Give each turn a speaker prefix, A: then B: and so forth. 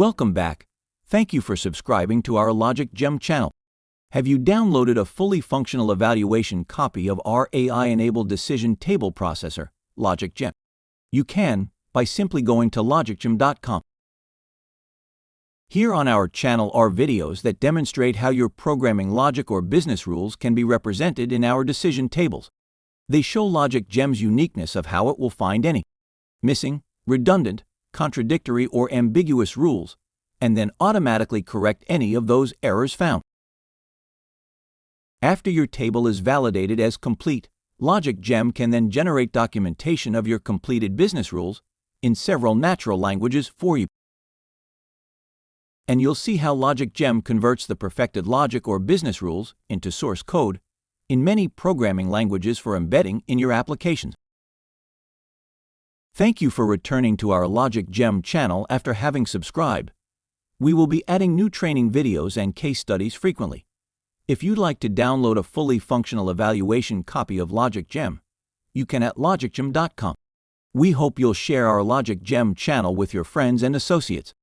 A: Welcome back. Thank you for subscribing to our Logic Gem channel. Have you downloaded a fully functional evaluation copy of our AI-enabled decision table processor, Logic Gem? You can by simply going to logicgem.com. Here on our channel are videos that demonstrate how your programming logic or business rules can be represented in our decision tables. They show Logic Gem's uniqueness of how it will find any missing, redundant, contradictory, or ambiguous rules, and then automatically correct any of those errors found. After your table is validated as complete, Logic Gem can then generate documentation of your completed business rules in several natural languages for you. And you'll see how Logic Gem converts the perfected logic or business rules into source code in many programming languages for embedding in your applications. Thank you for returning to our Logic Gem channel after having subscribed. We will be adding new training videos and case studies frequently. If you'd like to download a fully functional evaluation copy of Logic Gem, you can at logicgem.com. We hope you'll share our Logic Gem channel with your friends and associates.